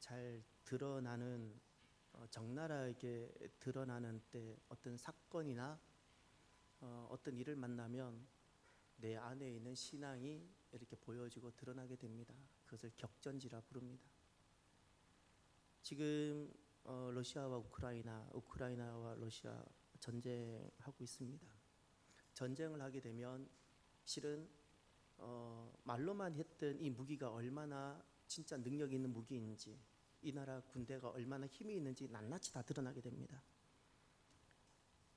잘 드러나는 적나라하게 드러나는 때 어떤 사건이나 어떤 일을 만나면 내 안에 있는 신앙이 이렇게 보여지고 드러나게 됩니다. 그것을 격전지라 부릅니다. 지금 러시아와 우크라이나와 러시아 전쟁하고 있습니다. 전쟁을 하게 되면 실은 말로만 했던 이 무기가 얼마나 진짜 능력 있는 무기인지, 이 나라 군대가 얼마나 힘이 있는지 낱낱이 다 드러나게 됩니다.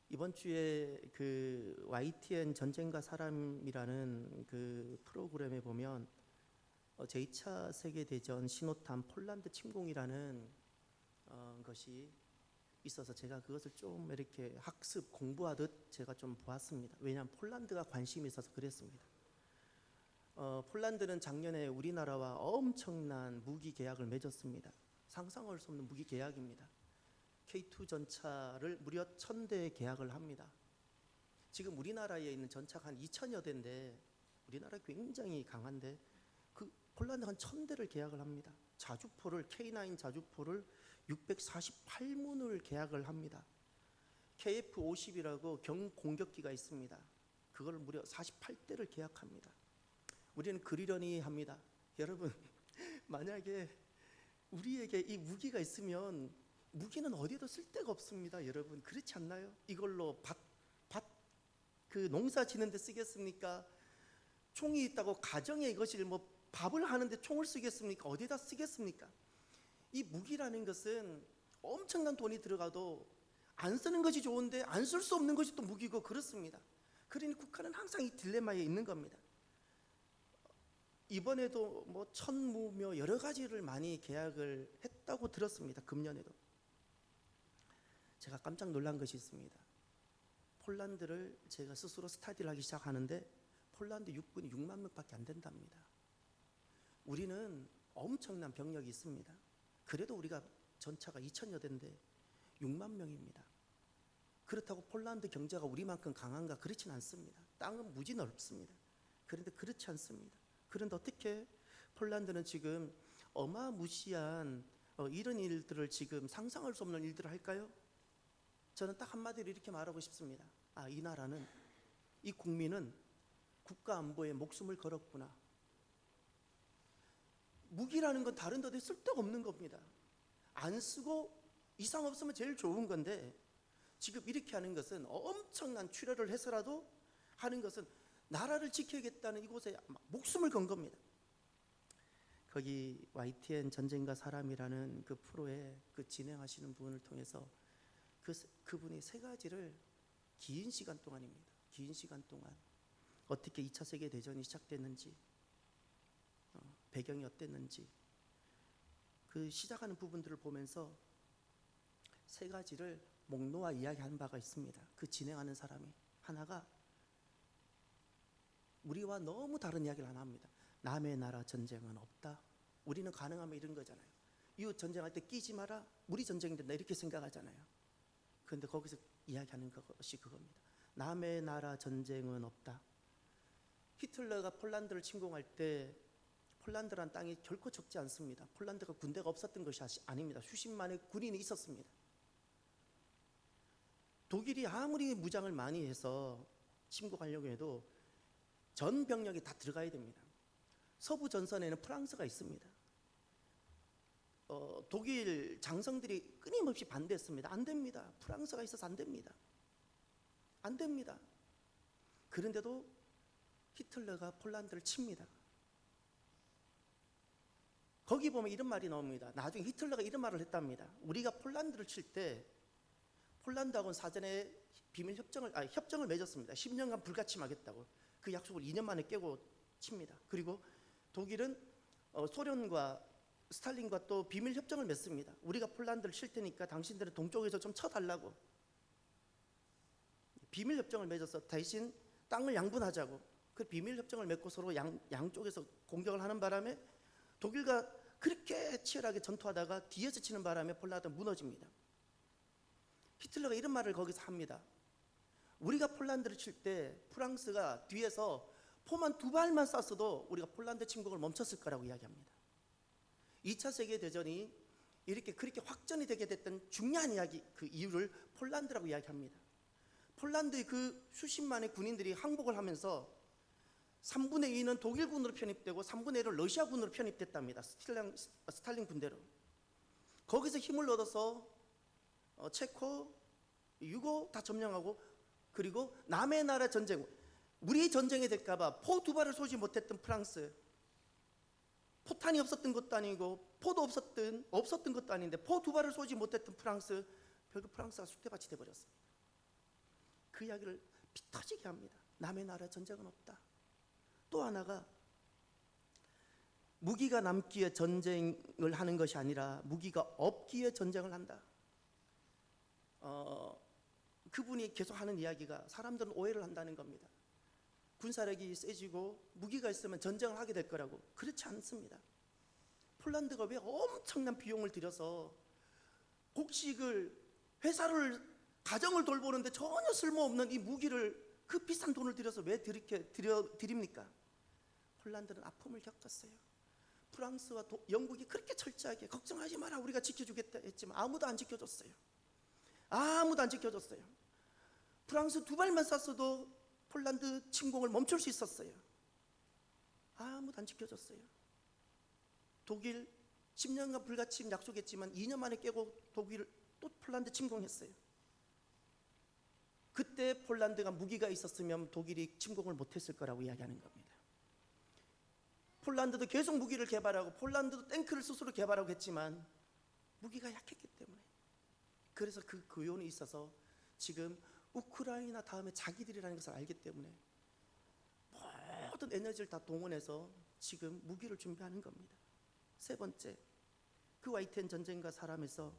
이번 주에 그 YTN 전쟁과 사람이라는 그 프로그램에 보면 제2차 세계대전 신호탄 폴란드 침공이라는 것이 있어서 제가 그것을 좀 이렇게 학습 공부하듯 제가 좀 보았습니다. 왜냐하면 폴란드가 관심이 있어서 그랬습니다. 폴란드는 작년에 우리나라와 엄청난 무기 계약을 맺었습니다. 상상할 수 없는 무기 계약입니다. K2 전차를 무려 1000대 계약을 합니다. 지금 우리나라에 있는 전차가 한 2000여 대인데 우리나라 굉장히 강한데 그 폴란드가 한 1000대를 계약을 합니다. 자주포를 K9 자주포를 648문을 계약을 합니다. KF-50이라고 경공격기가 있습니다. 그걸 무려 48대를 계약합니다. 우리는 그리려니 합니다. 여러분, 만약에 우리에게 이 무기가 있으면 무기는 어디에도 쓸 데가 없습니다. 여러분, 그렇지 않나요? 이걸로 그 농사 지는 데 쓰겠습니까? 총이 있다고 가정에 이것을 뭐 밥을 하는데 총을 쓰겠습니까? 어디다 쓰겠습니까? 이 무기라는 것은 엄청난 돈이 들어가도 안 쓰는 것이 좋은데 안 쓸 수 없는 것이 또 무기고 그렇습니다. 그러니 북한은 항상 이 딜레마에 있는 겁니다. 이번에도 뭐 천무며 여러 가지를 많이 계약을 했다고 들었습니다. 금년에도. 제가 깜짝 놀란 것이 있습니다. 폴란드를 제가 스스로 스타디를 하기 시작하는데 폴란드 육군이 6만 명밖에 안 된답니다. 우리는 엄청난 병력이 있습니다. 그래도 우리가 전차가 2000여 대인데 6만 명입니다. 그렇다고 폴란드 경제가 우리만큼 강한가? 그렇진 않습니다. 땅은 무지 넓습니다. 그런데 그렇지 않습니다. 그런데 어떻게 폴란드는 지금 어마무시한 이런 일들을 지금 상상할 수 없는 일들을 할까요? 저는 딱 한마디로 이렇게 말하고 싶습니다. 이 나라는, 이 국민은 국가 안보에 목숨을 걸었구나. 무기라는 건 다른 데도 쓸데가 없는 겁니다. 안 쓰고 이상 없으면 제일 좋은 건데 지금 이렇게 하는 것은 엄청난 출혈을 해서라도 하는 것은 나라를 지켜야겠다는 이곳에 목숨을 건 겁니다. 거기 YTN 전쟁과 사람이라는 그 프로에 그 진행하시는 분을 통해서 그분이 세 가지를 긴 시간 동안입니다. 긴 시간 동안 어떻게 2차 세계대전이 시작됐는지, 배경이 어땠는지 그 시작하는 부분들을 보면서 세 가지를 목 놓아 이야기하는 바가 있습니다. 그 진행하는 사람이 하나가 우리와 너무 다른 이야기를 하나 합니다. 남의 나라 전쟁은 없다. 우리는 가능하면 이런 거잖아요. 이웃 전쟁할 때 끼지 마라. 우리 전쟁이 된다 이렇게 생각하잖아요. 그런데 거기서 이야기하는 것이 그겁니다. 남의 나라 전쟁은 없다. 히틀러가 폴란드를 침공할 때 폴란드란 땅이 결코 적지 않습니다. 폴란드가 군대가 없었던 것이 아닙니다. 수십만의 군인이 있었습니다. 독일이 아무리 무장을 많이 해서 침공하려고 해도 전 병력이 다 들어가야 됩니다. 서부 전선에는 프랑스가 있습니다. 독일 장성들이 끊임없이 반대했습니다. 안 됩니다. 프랑스가 있어서 안 됩니다. 안 됩니다. 그런데도 히틀러가 폴란드를 칩니다. 거기 보면 이런 말이 나옵니다. 나중에 히틀러가 이런 말을 했답니다. 우리가 폴란드를 칠 때 폴란드하고는 사전에 협정을 맺었습니다. 10년간 불가침하겠다고. 그 약속을 2년 만에 깨고 칩니다. 그리고 독일은 소련과 스탈린과 또 비밀 협정을 맺습니다. 우리가 폴란드를 칠 테니까 당신들은 동쪽에서 좀 쳐달라고. 비밀 협정을 맺어서 대신 땅을 양분하자고. 그 비밀 협정을 맺고 서로 양쪽에서 공격을 하는 바람에 독일과 그렇게 치열하게 전투하다가 뒤에서 치는 바람에 폴란드가 무너집니다. 히틀러가 이런 말을 거기서 합니다. 우리가 폴란드를 칠 때 프랑스가 뒤에서 포만 2발만 쐈어도 우리가 폴란드 침공을 멈췄을 거라고 이야기합니다. 2차 세계대전이 이렇게 그렇게 확전이 되게 됐던 중요한 이야기, 그 이유를 폴란드라고 이야기합니다. 폴란드의 그 수십만의 군인들이 항복을 하면서 3분의 2는 독일군으로 편입되고 3분의 1은 러시아군으로 편입됐답니다. 스탈린 군대로. 거기서 힘을 얻어서 체코, 유고 다 점령하고, 그리고 남의 나라 전쟁, 우리 전쟁이 될까봐 포 두 발을 쏘지 못했던 프랑스, 포탄이 없었던 것도 아니고 포도 없었던 것도 아닌데 포 두 발을 쏘지 못했던 프랑스, 결국 프랑스가 쑥대밭이 돼버렸습니다. 그 이야기를 피 터지게 합니다. 남의 나라 전쟁은 없다. 또 하나가 무기가 남기에 전쟁을 하는 것이 아니라 무기가 없기에 전쟁을 한다. 그분이 계속 하는 이야기가 사람들은 오해를 한다는 겁니다. 군사력이 세지고 무기가 있으면 전쟁을 하게 될 거라고. 그렇지 않습니다. 폴란드가 왜 엄청난 비용을 들여서 곡식을, 회사를, 가정을 돌보는데 전혀 쓸모없는 이 무기를 그 비싼 돈을 들여서 왜 드립니까? 폴란드는 아픔을 겪었어요. 프랑스와 영국이 그렇게 철저하게 걱정하지 마라, 우리가 지켜주겠다 했지만 아무도 안 지켜줬어요. 아무도 안 지켜줬어요. 프랑스 두 발만 쐈어도 폴란드 침공을 멈출 수 있었어요. 아무도 안 지켜줬어요. 독일 10년간 불가침 약속했지만 2년 만에 깨고 독일을 또 폴란드 침공했어요. 그때 폴란드가 무기가 있었으면 독일이 침공을 못했을 거라고 이야기하는 겁니다. 폴란드도 계속 무기를 개발하고 폴란드도 탱크를 스스로 개발하고 했지만 무기가 약했기 때문에, 그래서 그 교훈이 있어서 지금 우크라이나 다음에 자기들이라는 것을 알기 때문에 모든 에너지를 다 동원해서 지금 무기를 준비하는 겁니다. 세 번째, 그 YTN 전쟁과 사람에서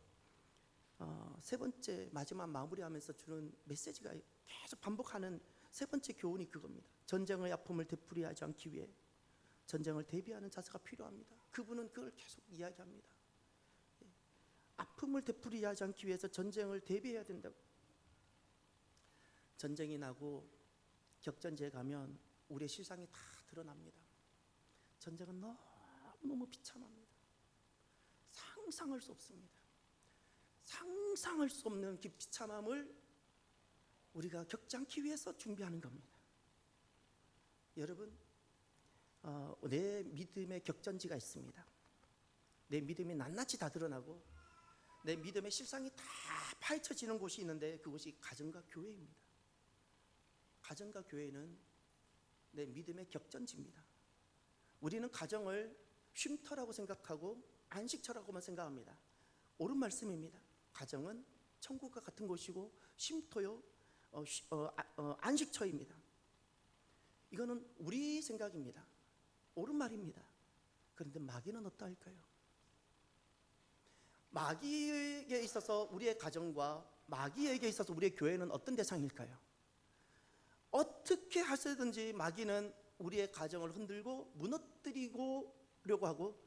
세 번째 마지막 마무리하면서 주는 메시지가 계속 반복하는 세 번째 교훈이 그겁니다. 전쟁의 아픔을 되풀이하지 않기 위해 전쟁을 대비하는 자세가 필요합니다. 그분은 그걸 계속 이야기합니다. 아픔을 되풀이하지 않기 위해서 전쟁을 대비해야 된다고. 전쟁이 나고 격전지에 가면 우리의 실상이 다 드러납니다. 전쟁은 너무너무 비참합니다. 상상할 수 없습니다. 상상할 수 없는 그 비참함을 우리가 겪지 않기 위해서 준비하는 겁니다. 여러분, 내 믿음의 격전지가 있습니다. 내 믿음이 낱낱이 다 드러나고 내 믿음의 실상이 다 파헤쳐지는 곳이 있는데 그곳이 가정과 교회입니다. 가정과 교회는 내 믿음의 격전지입니다. 우리는 가정을 쉼터라고 생각하고 안식처라고만 생각합니다. 옳은 말씀입니다. 가정은 천국과 같은 곳이고 쉼터요, 안식처입니다. 이거는 우리 생각입니다. 옳은 말입니다. 그런데 마귀는 어떠할까요? 마귀에게 있어서 우리의 가정과 마귀에게 있어서 우리의 교회는 어떤 대상일까요? 어떻게 하시든지 마귀는 우리의 가정을 흔들고 무너뜨리려고 하고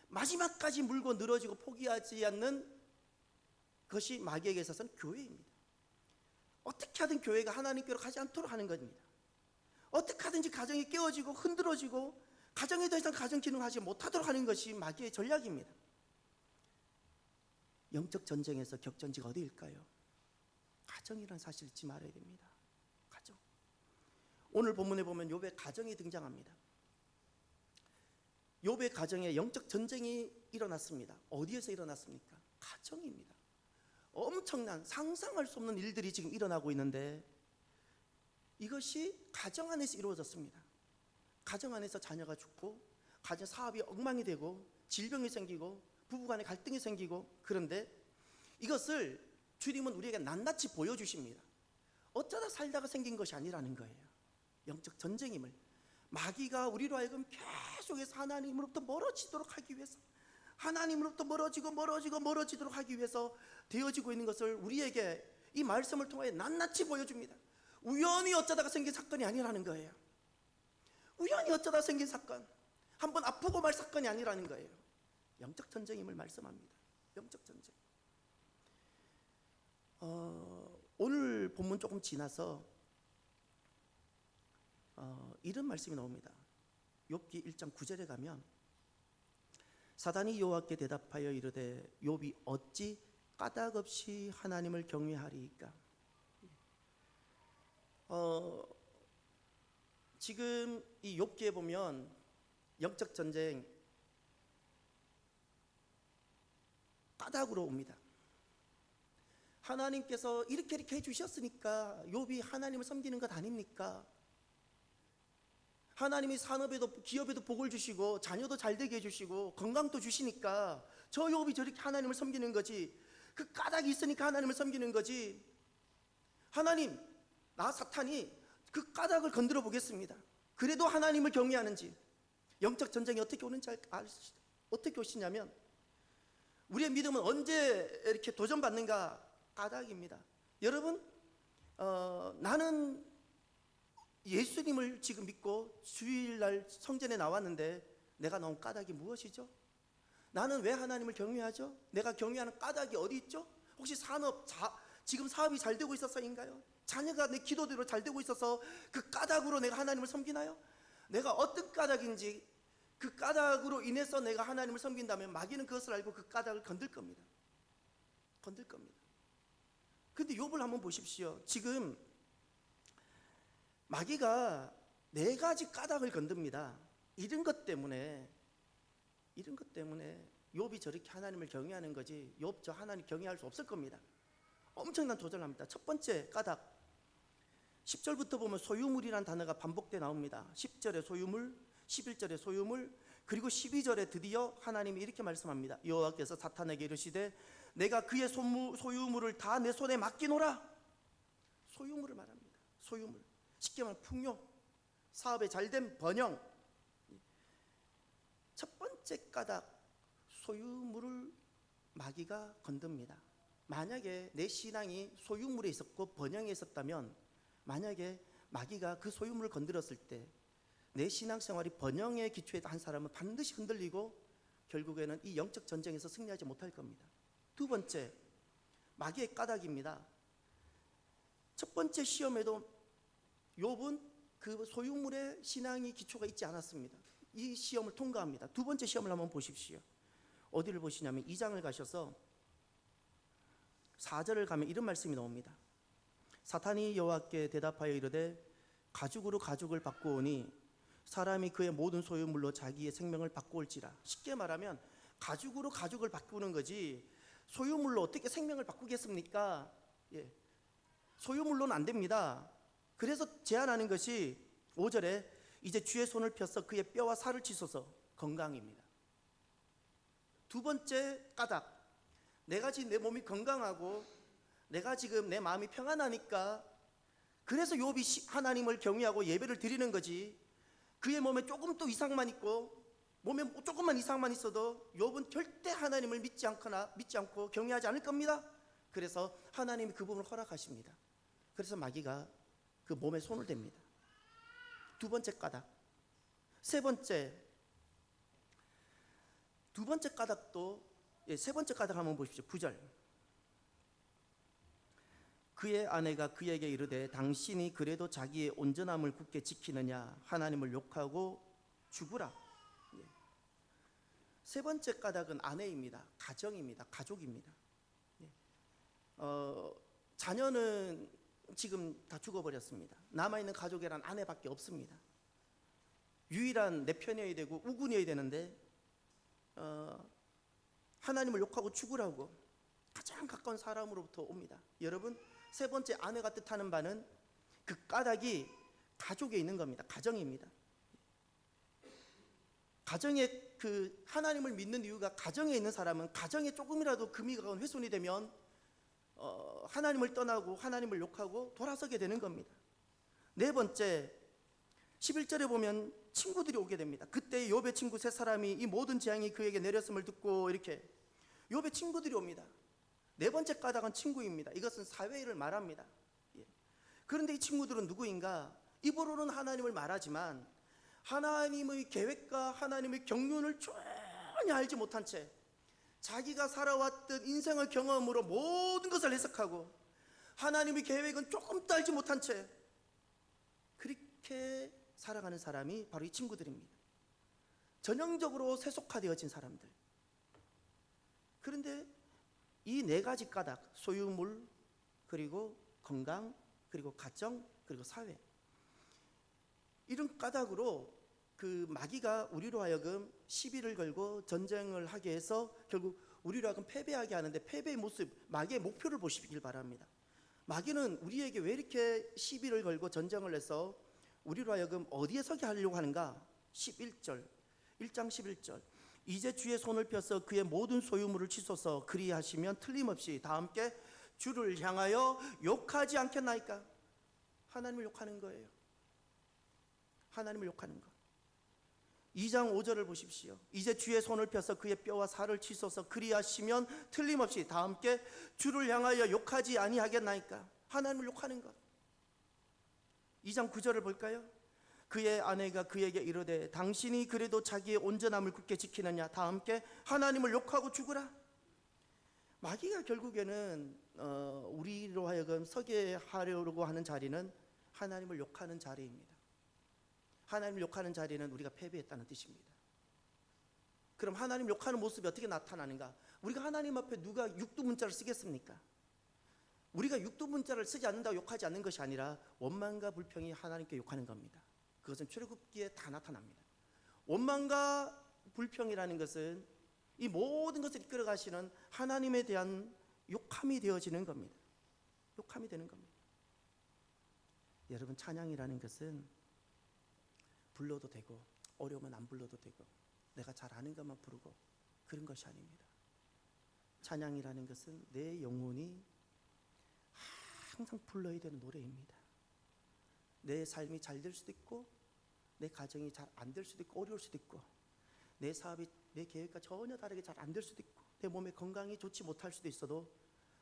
마지막까지 물고 늘어지고 포기하지 않는 것이 마귀에게 있어서는 교회입니다. 어떻게 하든 교회가 하나님께로 가지 않도록 하는 겁니다. 어떻게 하든지 가정이 깨어지고 흔들어지고 가정에 더 이상 가정 기능하지 못하도록 하는 것이 마귀의 전략입니다. 영적 전쟁에서 격전지가 어디일까요? 가정이라는 사실을 잊지 말아야 됩니다. 가정. 오늘 본문에 보면 욥의 가정이 등장합니다. 욥의 가정에 영적 전쟁이 일어났습니다. 어디에서 일어났습니까? 가정입니다. 엄청난 상상할 수 없는 일들이 지금 일어나고 있는데 이것이 가정 안에서 이루어졌습니다. 가정 안에서 자녀가 죽고 가정 사업이 엉망이 되고 질병이 생기고 부부간에 갈등이 생기고, 그런데 이것을 주님은 우리에게 낱낱이 보여주십니다. 어쩌다 살다가 생긴 것이 아니라는 거예요. 영적 전쟁임을. 마귀가 우리로 하여금 계속해서 하나님으로부터 멀어지도록 하기 위해서, 하나님으로부터 멀어지도록 하기 위해서 되어지고 있는 것을 우리에게 이 말씀을 통해 낱낱이 보여줍니다. 우연히 어쩌다가 생긴 사건이 아니라는 거예요. 우연히 어쩌다 생긴 사건, 한번 아프고 말 사건이 아니라는 거예요. 영적 전쟁임을 말씀합니다. 영적 전쟁. 오늘 본문 조금 지나서 이런 말씀이 나옵니다. 욥기 1장 9절에 가면 사단이 여호와께 대답하여 이르되 욥이 어찌 까닭없이 하나님을 경외하리이까. 지금 이 욥기에 보면 영적 전쟁 까닭으로 옵니다. 하나님께서 이렇게 해주셨으니까 욥이 하나님을 섬기는 것 아닙니까? 하나님이 산업에도 기업에도 복을 주시고 자녀도 잘 되게 해주시고 건강도 주시니까 저 욥이 저렇게 하나님을 섬기는 거지. 그 까닭이 있으니까 하나님을 섬기는 거지. 하나님, 나 사탄이 그 까닭을 건드려 보겠습니다. 그래도 하나님을 경외하는지. 영적 전쟁이 어떻게 오는지 어떻게 오시냐면 우리의 믿음은 언제 이렇게 도전받는가? 까닭입니다. 여러분, 나는 예수님을 지금 믿고 주일날 성전에 나왔는데 내가 나온 까닭이 무엇이죠? 나는 왜 하나님을 경외하죠? 내가 경외하는 까닭이 어디 있죠? 혹시 지금 사업이 잘 되고 있어서인가요? 자녀가 내 기도대로 잘 되고 있어서 그 까닭으로 내가 하나님을 섬기나요? 내가 어떤 까닭인지 그 까닭으로 인해서 내가 하나님을 섬긴다면 마귀는 그것을 알고 그 까닭을 건들 겁니다. 건들 겁니다. 근데 욥을 한번 보십시오. 지금 마귀가 4가지 까닭을 건듭니다. 이런 것 때문에 욥이 저렇게 하나님을 경외하는 거지 욥 저 하나님 경외할 수 없을 겁니다. 엄청난 도전합니다. 첫 번째 까닭 10절부터 보면 소유물이라는 단어가 반복돼 나옵니다. 10절에 소유물, 11절에 소유물, 그리고 12절에 드디어 하나님이 이렇게 말씀합니다. 여호와께서 사탄에게 이르시되 내가 그의 소유물을 다 내 손에 맡기노라. 소유물을 말합니다. 소유물, 쉽게 말하면 풍요, 사업에 잘된 번영. 첫 번째 까닭 소유물을 마귀가 건듭니다. 만약에 내 신앙이 소유물에 있었고 번영에 있었다면, 만약에 마귀가 그 소유물을 건드렸을 때 내 신앙생활이 번영의 기초에 한 사람은 반드시 흔들리고 결국에는 이 영적 전쟁에서 승리하지 못할 겁니다. 두 번째, 마귀의 까닭입니다. 첫 번째 시험에도 욥은 그 소유물의 신앙이 기초가 있지 않았습니다. 이 시험을 통과합니다. 두 번째 시험을 한번 보십시오. 어디를 보시냐면 2장을 가셔서 4절을 가면 이런 말씀이 나옵니다. 사탄이 여호와께 대답하여 이르되 가죽으로 가죽을 바꾸오니 사람이 그의 모든 소유물로 자기의 생명을 바꾸올지라. 쉽게 말하면 가죽으로 가죽을 바꾸는 거지 소유물로 어떻게 생명을 바꾸겠습니까? 소유물로는 안 됩니다. 그래서 제안하는 것이 5절에 이제 주의 손을 펴서 그의 뼈와 살을 치소서. 건강입니다. 두 번째 까닭, 내가 지금 내 몸이 건강하고 내가 지금 내 마음이 평안하니까 그래서 욥이 하나님을 경외하고 예배를 드리는 거지, 그의 몸에 조금 또 이상만 있고 몸에 조금만 이상만 있어도 욥은 절대 하나님을 믿지 않고 경외하지 않을 겁니다. 그래서 하나님이 그 부분을 허락하십니다. 그래서 마귀가 그 몸에 손을 댑니다. 두 번째 까닭. 세 번째 까닭도, 세 번째 까닭 한번 보십시오. 9절. 그의 아내가 그에게 이르되 당신이 그래도 자기의 온전함을 굳게 지키느냐 하나님을 욕하고 죽으라. 세 번째 까닭은 아내입니다. 가정입니다. 가족입니다. 자녀는 지금 다 죽어버렸습니다. 남아있는 가족이란 아내밖에 없습니다. 유일한 내 편이어야 되고 우군이어야 되는데 하나님을 욕하고 죽으라고 가장 가까운 사람으로부터 옵니다. 여러분, 세 번째 아내가 뜻하는 바는 그 까닭이 가족에 있는 겁니다. 가정입니다. 가정에 그 하나님을 믿는 이유가, 가정에 있는 사람은 가정에 조금이라도 금이 가거나 훼손이 되면 하나님을 떠나고 하나님을 욕하고 돌아서게 되는 겁니다. 네 번째, 11절에 보면 친구들이 오게 됩니다. 그때 욥의 친구 세 사람이 이 모든 재앙이 그에게 내렸음을 듣고 이렇게 욥의 친구들이 옵니다. 네 번째 까닭은 친구입니다. 이것은 사회를 말합니다. 그런데 이 친구들은 누구인가? 입으로는 하나님을 말하지만 하나님의 계획과 하나님의 경륜을 전혀 알지 못한 채 자기가 살아왔던 인생의 경험으로 모든 것을 해석하고 하나님의 계획은 조금도 알지 못한 채 그렇게 살아가는 사람이 바로 이 친구들입니다. 전형적으로 세속화되어진 사람들, 그런데 이 네 가지 까닭, 소유물, 그리고 건강, 그리고 가정, 그리고 사회, 이런 까닭으로 그 마귀가 우리로 하여금 시비를 걸고 전쟁을 하게 해서 결국 우리로 하여금 패배하게 하는데, 패배의 모습, 마귀의 목표를 보시길 바랍니다. 마귀는 우리에게 왜 이렇게 시비를 걸고 전쟁을 해서 우리로 하여금 어디에 서게 하려고 하는가? 11절, 1장 11절, 이제 주의 손을 펴서 그의 모든 소유물을 치소서. 그리하시면 틀림없이, 다 함께, 주를 향하여 욕하지 않겠나이까? 하나님을 욕하는 거예요. 하나님을 욕하는 거. 2장 5절을 보십시오. 이제 주의 손을 펴서 그의 뼈와 살을 치소서. 그리하시면 틀림없이, 다 함께, 주를 향하여 욕하지 아니하겠나이까? 하나님을 욕하는 것. 2장 9절을 볼까요? 그의 아내가 그에게 이르되 당신이 그래도 자기의 온전함을 굳게 지키느냐? 다 함께, 하나님을 욕하고 죽으라. 마귀가 결국에는 우리로 하여금 서게 하려고 하는 자리는 하나님을 욕하는 자리입니다. 하나님을 욕하는 자리는 우리가 패배했다는 뜻입니다. 그럼 하나님 욕하는 모습이 어떻게 나타나는가? 우리가 하나님 앞에 누가 육두문자를 쓰겠습니까? 우리가 육두문자를 쓰지 않는다고 욕하지 않는 것이 아니라 원망과 불평이 하나님께 욕하는 겁니다. 그것은 출애굽기에 다 나타납니다. 원망과 불평이라는 것은 이 모든 것을 이끌어 가시는 하나님에 대한 욕함이 되어지는 겁니다. 욕함이 되는 겁니다. 여러분, 찬양이라는 것은 불러도 되고 어려우면 안 불러도 되고 내가 잘 아는 것만 부르고 그런 것이 아닙니다. 찬양이라는 것은 내 영혼이 항상 불러야 되는 노래입니다. 내 삶이 잘 될 수도 있고 내 가정이 잘 안 될 수도 있고 어려울 수도 있고 내 사업이 내 계획과 전혀 다르게 잘 안 될 수도 있고 내 몸의 건강이 좋지 못할 수도 있어도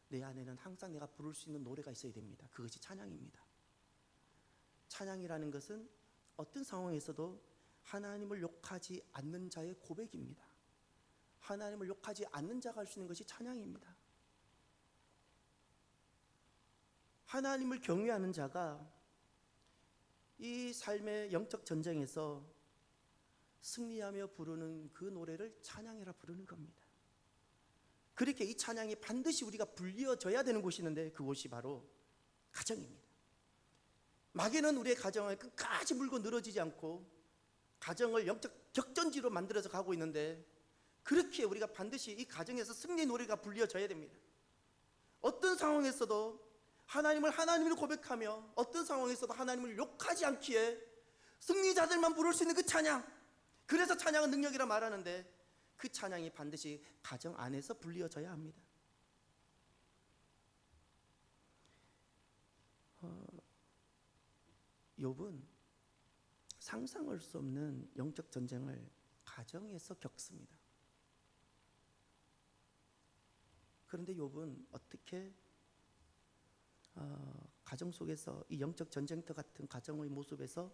내 안에는 항상 내가 부를 수 있는 노래가 있어야 됩니다. 그것이 찬양입니다. 찬양이라는 것은 어떤 상황에서도 하나님을 욕하지 않는 자의 고백입니다. 하나님을 욕하지 않는 자가 할 수 있는 것이 찬양입니다. 하나님을 경외하는 자가 이 삶의 영적 전쟁에서 승리하며 부르는 그 노래를 찬양이라 부르는 겁니다. 그렇게 이 찬양이 반드시 우리가 불리어져야 되는 곳이 있는데 그곳이 바로 가정입니다. 마귀는 우리의 가정을 끝까지 물고 늘어지지 않고 가정을 영적 격전지로 만들어서 가고 있는데, 그렇게 우리가 반드시 이 가정에서 승리 노래가 불리어져야 됩니다. 어떤 상황에서도 하나님을 하나님으로 고백하며 어떤 상황에서도 하나님을 욕하지 않기에 승리자들만 부를 수 있는 그 찬양, 그래서 찬양은 능력이라 말하는데 그 찬양이 반드시 가정 안에서 불리어져야 합니다. 욥은 상상할 수 없는 영적 전쟁을 가정에서 겪습니다. 그런데 욥은 어떻게 가정 속에서 이 영적 전쟁터 같은 가정의 모습에서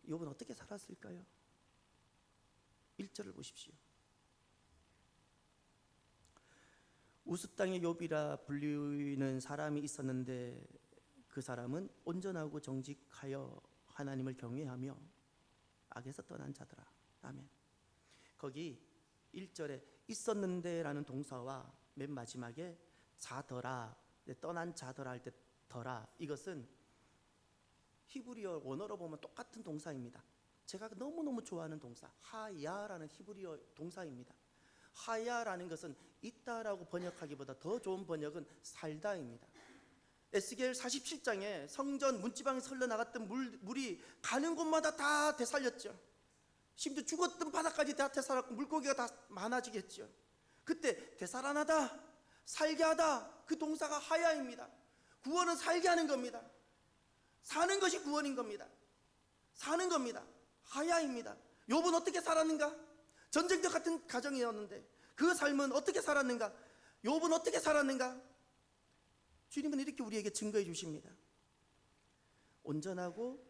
욥은 어떻게 살았을까요? 1절을 보십시오. 우스 땅의 욥이라 불리는 사람이 있었는데 그 사람은 온전하고 정직하여 하나님을 경외하며 악에서 떠난 자더라. 아멘. 거기 1절에 있었는데 라는 동사와 맨 마지막에 자더라, 떠난 자더라 할 때 더라, 이것은 히브리어 원어로 보면 똑같은 동사입니다. 제가 너무너무 좋아하는 동사 하야라는 히브리어 동사입니다. 하야라는 것은 있다라고 번역하기보다 더 좋은 번역은 살다입니다. 에스겔 47장에 성전 문지방에서 흘러나갔던 물이 가는 곳마다 다 되살렸죠. 심지어 죽었던 바다까지 다 되살았고 물고기가 다 많아지겠죠. 그때 되살아나다, 살게 하다, 그 동사가 하야입니다. 구원은 살게 하는 겁니다. 사는 것이 구원인 겁니다. 사는 겁니다. 하야입니다. 욥은 어떻게 살았는가? 전쟁터 같은 가정이었는데 그 삶은 어떻게 살았는가? 욥은 어떻게 살았는가? 주님은 이렇게 우리에게 증거해 주십니다. 온전하고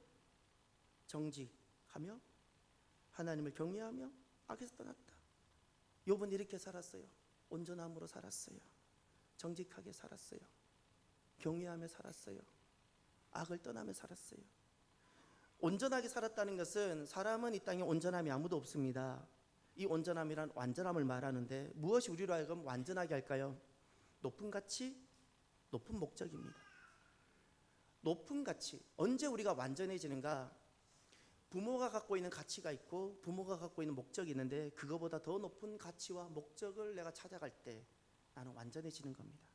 정직하며 하나님을 경외하며 악에서 떠났다. 욥은 이렇게 살았어요. 온전함으로 살았어요. 정직하게 살았어요. 경외하며 살았어요. 악을 떠나며 살았어요. 온전하게 살았다는 것은 사람은 이 땅에 온전함이 아무도 없습니다. 이 온전함이란 완전함을 말하는데 무엇이 우리로 하여금 완전하게 할까요? 높은 가치, 높은 목적입니다. 높은 가치. 언제 우리가 완전해지는가? 부모가 갖고 있는 가치가 있고 부모가 갖고 있는 목적이 있는데 그거보다 더 높은 가치와 목적을 내가 찾아갈 때 나는 완전해지는 겁니다.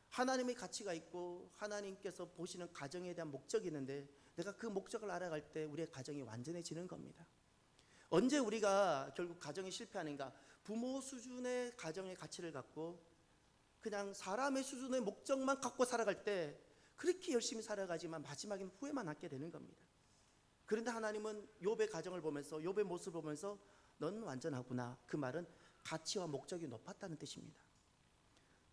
하나님의 가치가 있고 하나님께서 보시는 가정에 대한 목적이 있는데 내가 그 목적을 알아갈 때 우리의 가정이 완전해지는 겁니다. 언제 우리가 결국 가정이 실패하는가? 부모 수준의 가정의 가치를 갖고 그냥 사람의 수준의 목적만 갖고 살아갈 때 그렇게 열심히 살아가지만 마지막에는 후회만 남게 되는 겁니다. 그런데 하나님은 욥의 가정을 보면서 욥의 모습을 보면서 넌 완전하구나. 그 말은 가치와 목적이 높았다는 뜻입니다.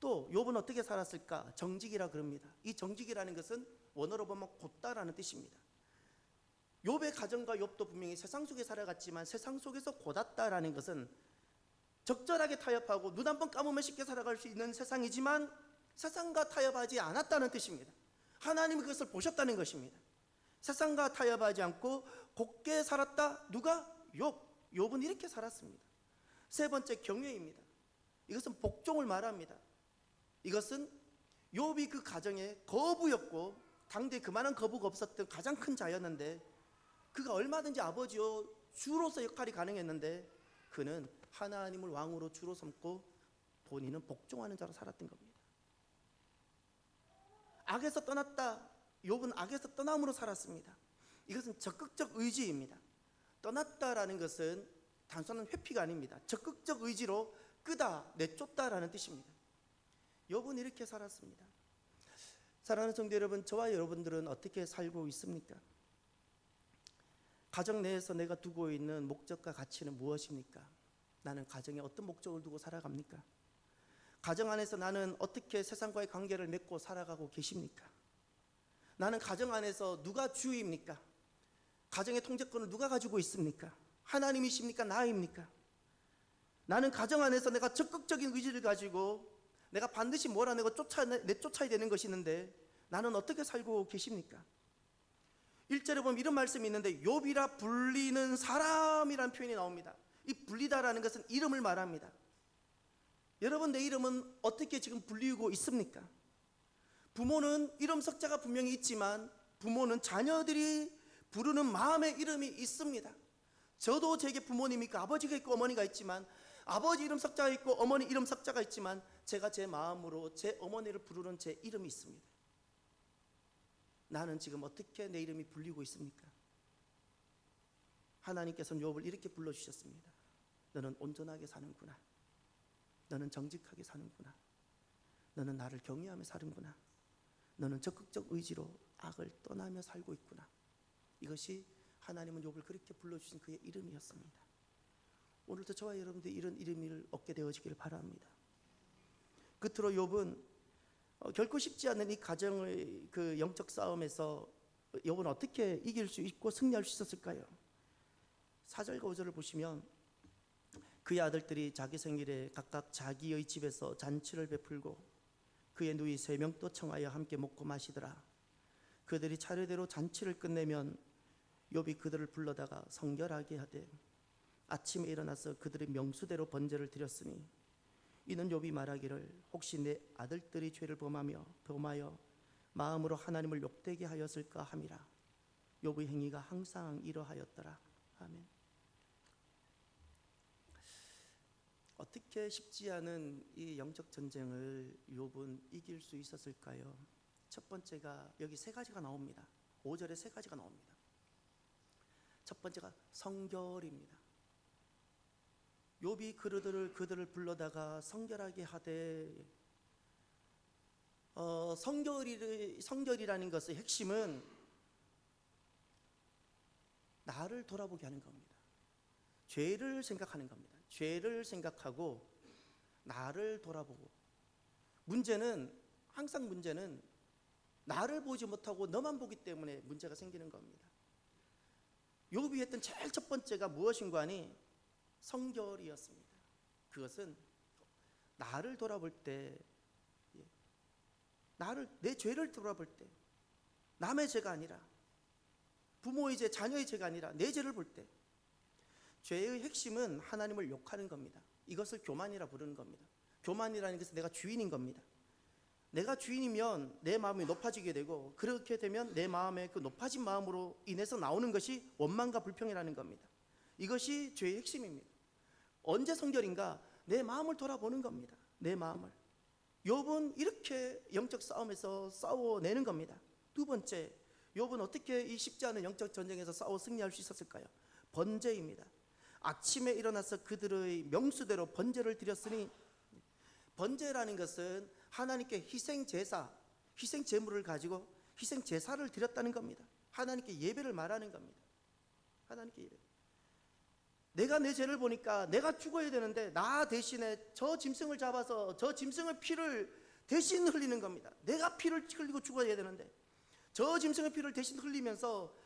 또 욥은 어떻게 살았을까? 정직이라 그럽니다. 이 정직이라는 것은 원어로 보면 곧다라는 뜻입니다. 욥의 가정과 욥도 분명히 세상 속에 살아갔지만 세상 속에서 곧았다라는 것은 적절하게 타협하고 눈 한 번 감으면 쉽게 살아갈 수 있는 세상이지만 세상과 타협하지 않았다는 뜻입니다. 하나님이 그것을 보셨다는 것입니다. 세상과 타협하지 않고 곧게 살았다. 누가? 욥. 욥은 이렇게 살았습니다. 세 번째, 경외입니다. 이것은 복종을 말합니다. 이것은 욥이 그 가정에 거부였고 당대에 그만한 거부가 없었던 가장 큰 자였는데 그가 얼마든지 아버지요 주로서 역할이 가능했는데 그는 하나님을 왕으로 주로 삼고 본인은 복종하는 자로 살았던 겁니다. 악에서 떠났다. 욥은 악에서 떠남으로 살았습니다. 이것은 적극적 의지입니다. 떠났다라는 것은 단순한 회피가 아닙니다. 적극적 의지로 끄다, 내쫓다라는 뜻입니다. 욥은 이렇게 살았습니다. 사랑하는 성도 여러분, 저와 여러분들은 어떻게 살고 있습니까? 가정 내에서 내가 두고 있는 목적과 가치는 무엇입니까? 나는 가정에 어떤 목적을 두고 살아갑니까? 가정 안에서 나는 어떻게 세상과의 관계를 맺고 살아가고 계십니까? 나는 가정 안에서 누가 주입니까? 가정의 통제권을 누가 가지고 있습니까? 하나님이십니까? 나입니까? 나는 가정 안에서 내가 적극적인 의지를 가지고 내가 반드시 몰아내고 내쫓아야 되는 것이 있는데 나는 어떻게 살고 계십니까? 1절에 보면 이런 말씀이 있는데 욥이라 불리는 사람이라는 표현이 나옵니다. 이 불리다라는 것은 이름을 말합니다. 여러분, 내 이름은 어떻게 지금 불리고 있습니까? 부모는 이름 석자가 분명히 있지만 부모는 자녀들이 부르는 마음의 이름이 있습니다. 저도 제게 부모님이 있고 아버지가 있고 어머니가 있지만 아버지 이름 석자가 있고 어머니 이름 석자가 있지만 제가 제 마음으로 제 어머니를 부르는 제 이름이 있습니다. 나는 지금 어떻게 내 이름이 불리고 있습니까? 하나님께서는 욥을 이렇게 불러주셨습니다. 너는 온전하게 사는구나. 너는 정직하게 사는구나. 너는 나를 경외하며 사는구나. 너는 적극적 의지로 악을 떠나며 살고 있구나. 이것이 하나님은 욥을 그렇게 불러주신 그의 이름이었습니다. 오늘도 저와 여러분들 이런 이름을 얻게 되어지기를 바랍니다. 끝으로 욥은 결코 쉽지 않은 이 가정의 그 영적 싸움에서 욥은 어떻게 이길 수 있고 승리할 수 있었을까요? 4절과 5절을 보시면 그의 아들들이 자기 생일에 각각 자기의 집에서 잔치를 베풀고 그의 누이 3명 또 청하여 함께 먹고 마시더라. 그들이 차례대로 잔치를 끝내면 욥이 그들을 불러다가 성결하게 하되 아침에 일어나서 그들의 명수대로 번제를 드렸으니 이는 욥이 말하기를 혹시 내 아들들이 죄를 범하여 마음으로 하나님을 욕되게 하였을까 함이라. 욥의 행위가 항상 이러하였더라. 아멘. 어떻게 쉽지 않은 이 영적 전쟁을 욥은 이길 수 있었을까요? 첫 번째가 여기 3가지가 나옵니다. 5절에 3가지가 나옵니다. 첫 번째가 성결입니다. 욥이 그들을 불러다가 성결하게 하되 성결이라는 것의 핵심은 나를 돌아보게 하는 겁니다. 죄를 생각하는 겁니다. 죄를 생각하고 나를 돌아보고 항상 문제는 나를 보지 못하고 너만 보기 때문에 문제가 생기는 겁니다. 욥이 했던 제일 첫 번째가 무엇인가 하니 성결이었습니다. 그것은 나를 돌아볼 때 내 죄를 돌아볼 때 남의 죄가 아니라 부모의 죄, 자녀의 죄가 아니라 내 죄를 볼 때 죄의 핵심은 하나님을 욕하는 겁니다. 이것을 교만이라 부르는 겁니다. 교만이라는 것은 내가 주인인 겁니다. 내가 주인이면 내 마음이 높아지게 되고, 그렇게 되면 내 마음의 그 높아진 마음으로 인해서 나오는 것이 원망과 불평이라는 겁니다. 이것이 죄의 핵심입니다. 언제 성결인가? 내 마음을 돌아보는 겁니다. 내 마음을. 욥은 이렇게 영적 싸움에서 싸워내는 겁니다. 두 번째, 욥은 어떻게 이 쉽지 않은 영적 전쟁에서 싸워 승리할 수 있었을까요? 번제입니다. 아침에 일어나서 그들의 명수대로 번제를 드렸으니, 번제라는 것은 하나님께 희생제사, 희생제물을 가지고 희생제사를 드렸다는 겁니다. 하나님께 예배를 말하는 겁니다. 하나님께 예배. 내가 내 죄를 보니까 내가 죽어야 되는데 나 대신에 저 짐승을 잡아서 저 짐승의 피를 대신 흘리는 겁니다. 내가 피를 흘리고 죽어야 되는데 저 짐승의 피를 대신 흘리면서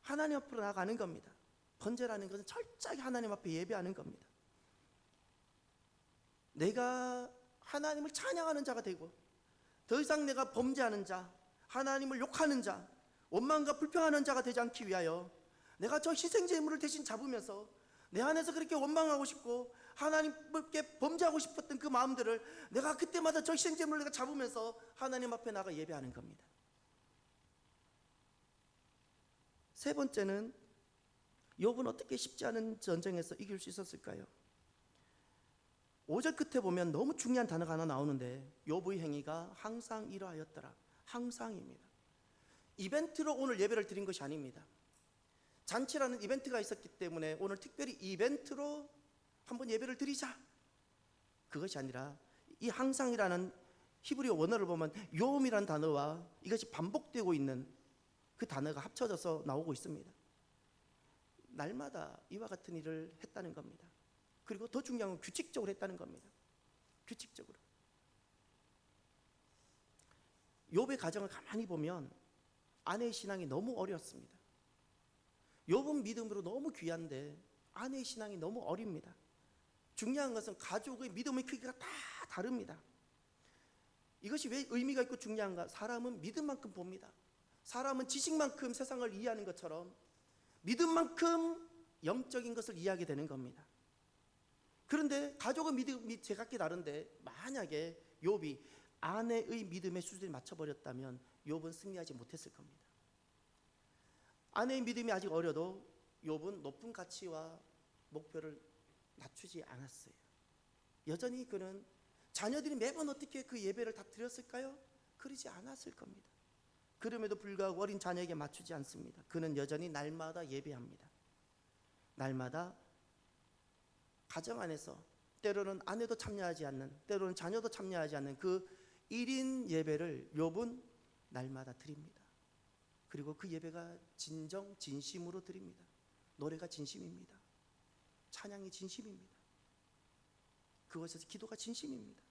하나님 앞으로 나아가는 겁니다. 번제라는 것은 철저히 하나님 앞에 예배하는 겁니다. 내가 하나님을 찬양하는 자가 되고, 더 이상 내가 범죄하는 자, 하나님을 욕하는 자, 원망과 불평하는 자가 되지 않기 위하여 내가 저 희생제물을 대신 잡으면서 내 안에서 그렇게 원망하고 싶고 하나님께 범죄하고 싶었던 그 마음들을 내가 그때마다 저 희생제물을 내가 잡으면서 하나님 앞에 나가 예배하는 겁니다. 세 번째는, 욥은 어떻게 쉽지 않은 전쟁에서 이길 수 있었을까요? 5절 끝에 보면 너무 중요한 단어가 하나 나오는데, 욥의 행위가 항상 이러하였더라. 항상입니다. 이벤트로 오늘 예배를 드린 것이 아닙니다. 잔치라는 이벤트가 있었기 때문에 오늘 특별히 이벤트로 한번 예배를 드리자, 그것이 아니라 이 항상이라는 히브리어 원어를 보면 요음이라는 단어와 이것이 반복되고 있는 그 단어가 합쳐져서 나오고 있습니다. 날마다 이와 같은 일을 했다는 겁니다. 그리고 더 중요한 건 규칙적으로 했다는 겁니다. 규칙적으로. 욥의 가정을 가만히 보면 아내의 신앙이 너무 어렸습니다. 욥은 믿음으로 너무 귀한데 아내의 신앙이 너무 어립니다. 중요한 것은 가족의 믿음의 크기가 다 다릅니다. 이것이 왜 의미가 있고 중요한가? 사람은 믿음만큼 봅니다. 사람은 지식만큼 세상을 이해하는 것처럼 믿음만큼 영적인 것을 이해하게 되는 겁니다. 그런데 가족의 믿음이 제각기 다른데, 만약에 욥이 아내의 믿음의 수준에 맞춰버렸다면 욥은 승리하지 못했을 겁니다. 아내의 믿음이 아직 어려도 욥은 높은 가치와 목표를 낮추지 않았어요. 여전히 그는 자녀들이 매번 어떻게 그 예배를 다 드렸을까요? 그러지 않았을 겁니다. 그럼에도 불구하고 어린 자녀에게 맞추지 않습니다. 그는 여전히 날마다 예배합니다. 날마다 가정 안에서 때로는 아내도 참여하지 않는, 때로는 자녀도 참여하지 않는 그 1인 예배를 욥은 날마다 드립니다. 그리고 그 예배가 진정 진심으로 드립니다. 노래가 진심입니다. 찬양이 진심입니다. 그것에서 기도가 진심입니다.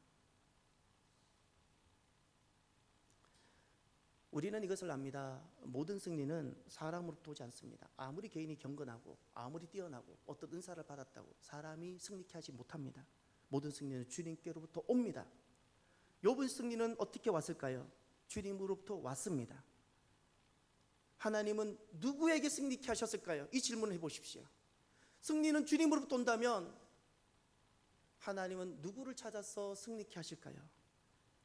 우리는 이것을 압니다. 모든 승리는 사람으로부터 오지 않습니다. 아무리 개인이 경건하고 아무리 뛰어나고 어떤 은사를 받았다고 사람이 승리케 하지 못합니다. 모든 승리는 주님께로부터 옵니다. 욥의 승리는 어떻게 왔을까요? 주님으로부터 왔습니다. 하나님은 누구에게 승리케 하셨을까요? 이 질문을 해보십시오. 승리는 주님으로부터 온다면 하나님은 누구를 찾아서 승리케 하실까요?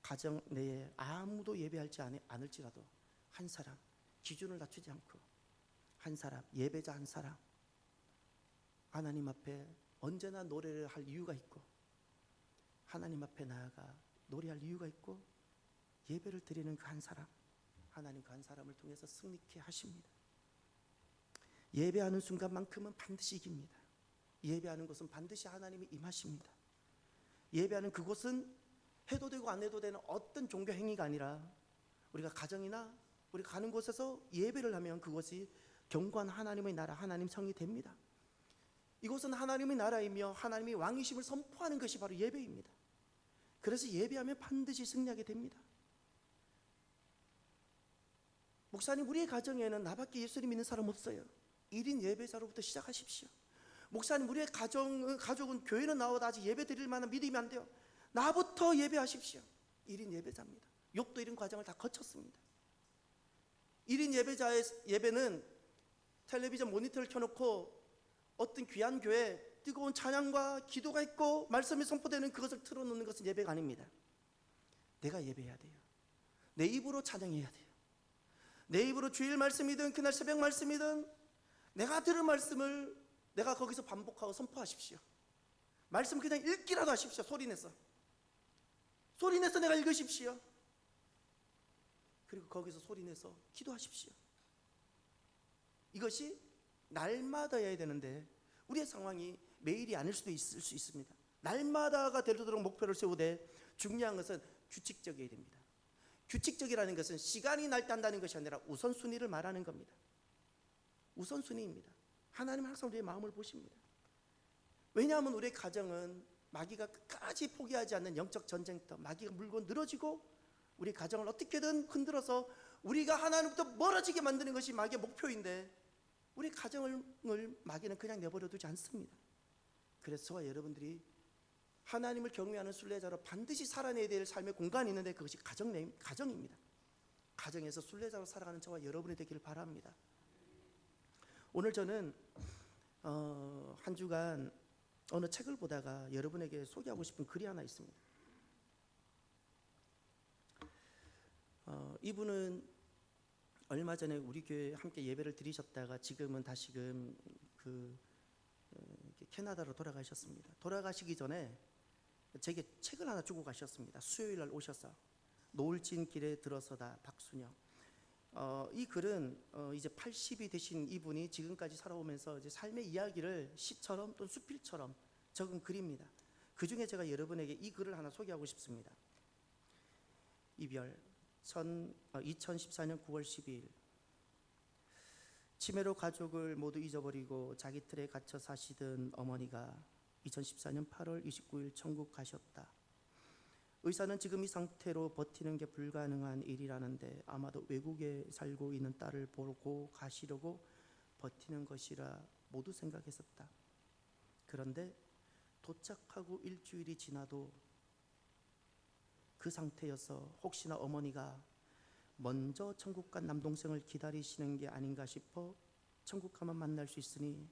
가정 내에 아무도 예배하지 않을지라도 한 사람, 기준을 낮추지 않고 한 사람, 예배자 한 사람, 하나님 앞에 언제나 노래를 할 이유가 있고 하나님 앞에 나아가 노래할 이유가 있고 예배를 드리는 그 한 사람, 하나님 그 한 사람을 통해서 승리케 하십니다. 예배하는 순간만큼은 반드시 이깁니다. 예배하는 것은 반드시 하나님이 임하십니다. 예배하는 그곳은 해도 되고 안 해도 되는 어떤 종교 행위가 아니라 우리가 가정이나 우리가 가는 곳에서 예배를 하면 그것이 견고한 하나님의 나라, 하나님 성이 됩니다. 이곳은 하나님의 나라이며 하나님이 왕이심을 선포하는 것이 바로 예배입니다. 그래서 예배하면 반드시 승리하게 됩니다. 목사님, 우리의 가정에는 나밖에 예수를 믿는 사람 없어요. 1인 예배자로부터 시작하십시오. 목사님, 우리의 가족은 교회는 나와도 아직 예배 드릴 만한 믿음이 안 돼요. 나부터 예배하십시오. 1인 예배자입니다. 욥도 이런 과정을 다 거쳤습니다. 1인 예배자의 예배는 텔레비전 모니터를 켜놓고 어떤 귀한 교회 뜨거운 찬양과 기도가 있고 말씀이 선포되는 그것을 틀어놓는 것은 예배가 아닙니다. 내가 예배해야 돼요. 내 입으로 찬양해야 돼요. 내 입으로 주일 말씀이든 그날 새벽 말씀이든 내가 들은 말씀을 내가 거기서 반복하고 선포하십시오. 말씀 그냥 읽기라도 하십시오. 소리내서 내가 읽으십시오. 그리고 거기서 소리내서 기도하십시오. 이것이 날마다 해야 되는데 우리의 상황이 매일이 아닐 수도 있을 수 있습니다. 날마다가 되도록 목표를 세우되 중요한 것은 규칙적이어야 됩니다. 규칙적이라는 것은 시간이 날 때 한다는 것이 아니라 우선순위를 말하는 겁니다. 우선순위입니다. 하나님은 항상 우리의 마음을 보십니다. 왜냐하면 우리의 가정은 마귀가 끝까지 포기하지 않는 영적 전쟁터, 마귀가 물고 늘어지고 우리 가정을 어떻게든 흔들어서 우리가 하나님부터 멀어지게 만드는 것이 마귀의 목표인데 우리 가정을 마귀는 그냥 내버려 두지 않습니다. 그래서 저와 여러분들이 하나님을 경외하는 순례자로 반드시 살아내야 될 삶의 공간이 있는데 그것이 가정입니다. 가정에서 순례자로 살아가는 저와 여러분이 되기를 바랍니다. 오늘 저는 한 주간 어느 책을 보다가 여러분에게 소개하고 싶은 글이 하나 있습니다. 이분은 얼마 전에 우리 교회에 함께 예배를 드리셨다가 지금은 다시금 캐나다로 돌아가셨습니다. 돌아가시기 전에 제게 책을 하나 주고 가셨습니다. 수요일 날 오셔서 노을진 길에 들어서다 박순영. 이 글은 이제 80이 되신 이분이 지금까지 살아오면서 이제 삶의 이야기를 시처럼 또는 수필처럼 적은 글입니다. 그 중에 제가 여러분에게 이 글을 하나 소개하고 싶습니다. 이별 2014년 9월 12일 치매로 가족을 모두 잊어버리고 자기 틀에 갇혀 사시던 어머니가 2014년 8월 29일 천국 가셨다. 의사는 지금 이 상태로 버티는 게 불가능한 일이라는데 아마도 외국에 살고 있는 딸을 보고 가시려고 버티는 것이라 모두 생각했었다. 그런데 도착하고 일주일이 지나도 그 상태여서 혹시나 어머니가 먼저 천국 간 남동생을 기다리시는 게 아닌가 싶어 천국 가면 만날 수 있으니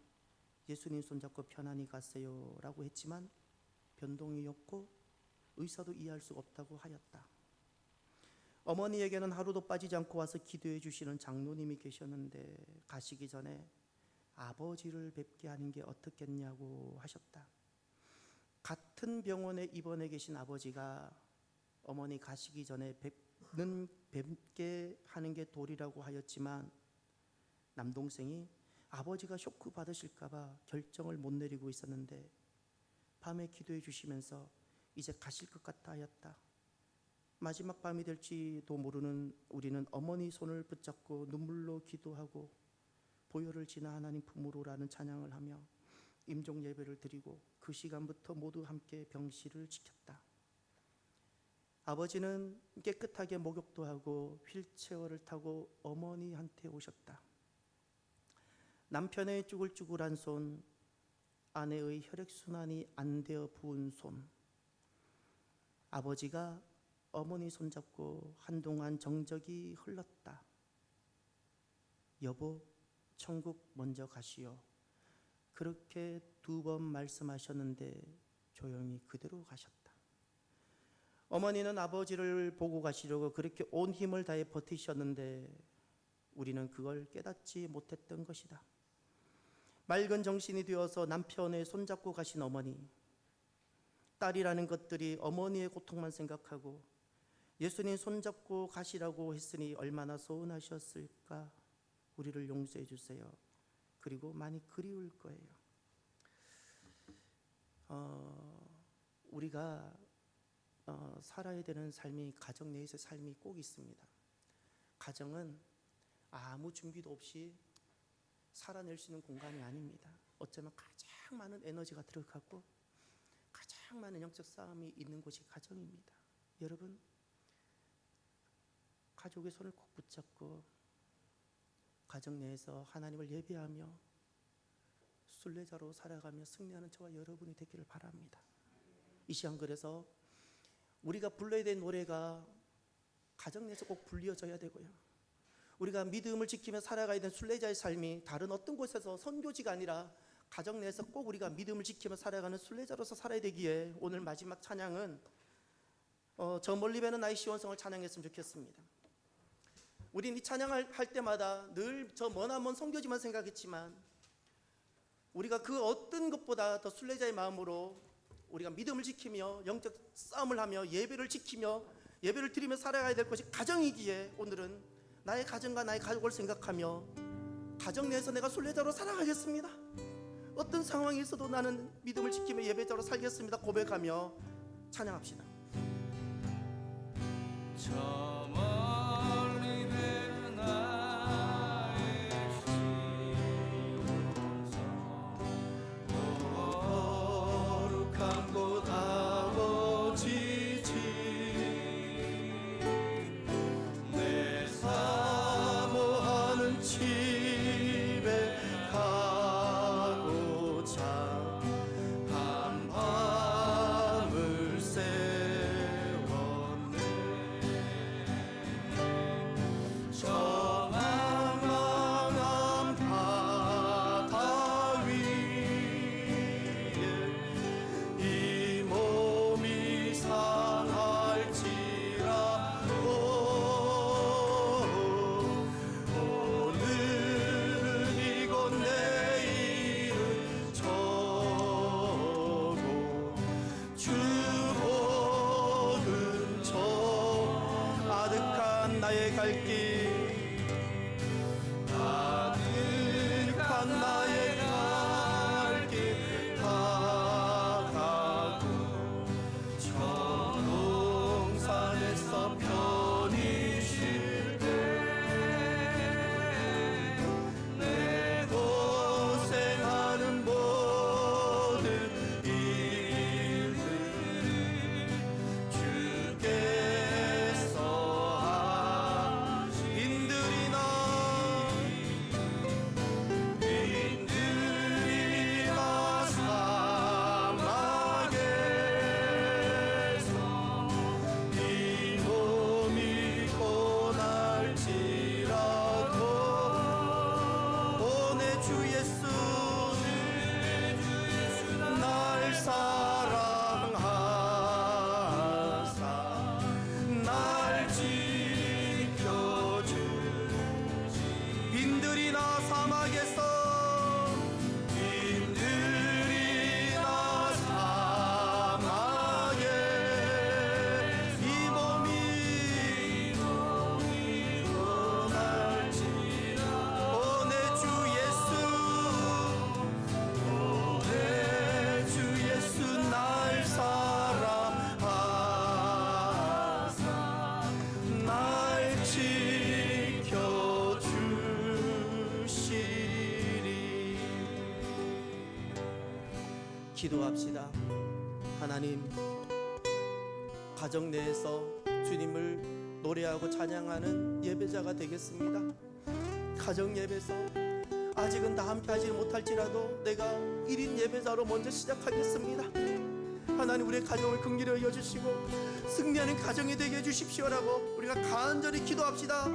예수님 손잡고 편안히 가세요 라고 했지만 변동이 없고 의사도 이해할 수 없다고 하였다. 어머니에게는 하루도 빠지지 않고 와서 기도해 주시는 장로님이 계셨는데 가시기 전에 아버지를 뵙게 하는 게 어떻겠냐고 하셨다. 같은 병원에 입원해 계신 아버지가 어머니 가시기 전에 뵙게 하는 게 도리라고 하였지만 남동생이 아버지가 쇼크 받으실까 봐 결정을 못 내리고 있었는데 밤에 기도해 주시면서 이제 가실 것 같다 하였다. 마지막 밤이 될지도 모르는 우리는 어머니 손을 붙잡고 눈물로 기도하고 보혈을 지나 하나님 품으로라는 찬양을 하며 임종 예배를 드리고 그 시간부터 모두 함께 병실을 지켰다. 아버지는 깨끗하게 목욕도 하고 휠체어를 타고 어머니한테 오셨다. 남편의 쭈글쭈글한 손, 아내의 혈액순환이 안 되어 부은 손, 아버지가 어머니 손잡고 한동안 정적이 흘렀다. 여보, 천국 먼저 가시오. 그렇게 2번 말씀하셨는데 조용히 그대로 가셨다. 어머니는 아버지를 보고 가시려고 그렇게 온 힘을 다해 버티셨는데 우리는 그걸 깨닫지 못했던 것이다. 맑은 정신이 되어서 남편의 손잡고 가신 어머니, 딸이라는 것들이 어머니의 고통만 생각하고 예수님 손잡고 가시라고 했으니 얼마나 서운하셨을까. 우리를 용서해 주세요. 그리고 많이 그리울 거예요. 우리가 살아야 되는 삶이 가정 내에서의 삶이 꼭 있습니다. 가정은 아무 준비도 없이 살아낼 수 있는 공간이 아닙니다. 어쩌면 가장 많은 에너지가 들어가고 가장 많은 영적 싸움이 있는 곳이 가정입니다. 여러분, 가족의 손을 꼭 붙잡고 가정 내에서 하나님을 예배하며 순례자로 살아가며 승리하는 저와 여러분이 되기를 바랍니다. 이 시간 그래서 우리가 불러야 될 노래가 가정 내에서 꼭 불려져야 되고요. 우리가 믿음을 지키며 살아가야 되는 순례자의 삶이 다른 어떤 곳에서 선교지가 아니라 가정 내에서 꼭 우리가 믿음을 지키며 살아가는 순례자로서 살아야 되기에 오늘 마지막 찬양은 저 멀리 배는 나의 시온성을 찬양했으면 좋겠습니다. 우린 이 찬양을 할 때마다 늘 저 머나먼 선교지만 생각했지만 우리가 그 어떤 것보다 더 순례자의 마음으로 우리가 믿음을 지키며 영적 싸움을 하며 예배를 지키며 예배를 드리며 살아가야 될 것이 가정이기에 오늘은 나의 가정과 나의 가족을 생각하며 가정 내에서 내가 순례자로 살아가겠습니다. 어떤 상황이 있어도 나는 믿음을 지키며 예배자로 살겠습니다. 고백하며 찬양합시다. 저 멀리 배는 나의 시온성 거룩한 곳 아버지지 내 사모하는 집에 가고자 한밤을 세웠네. 저 망망한 바다 위에 이 몸이 상할지라도 오늘은 이곳 내일은 저곳 주 보는 저 아득한 나의 갈길 아득한 나의 갈길 다가고 저 동산에서 편히 쉴 때 내 고생하는 모든 일들을 주께서 인들이나 사막에서 이 몸이 고날지라도 오 내 주 예수 날 사랑하사 날 지켜주시 인들이나 사막에서 인들이나 사막에 이 몸이 고날지라 오 내 주 예수 오 내 주 예수 날 사랑하사 날 지켜주시리. 기도합시다. 하나님, 가정 내에서 주님을 노래하고 찬양하는 예배자가 되겠습니다. 가정 예배에서 아직은 다 함께 하지 못할지라도 내가 1인 예배자로 먼저 시작하겠습니다. 하나님, 우리의 가정을 긍휼히 여겨주시고 승리하는 가정이 되게 해주십시오라고 우리가 간절히 기도합시다.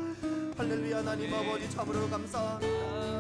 할렐루야. 하나님 아버지 참으로 감사합니다.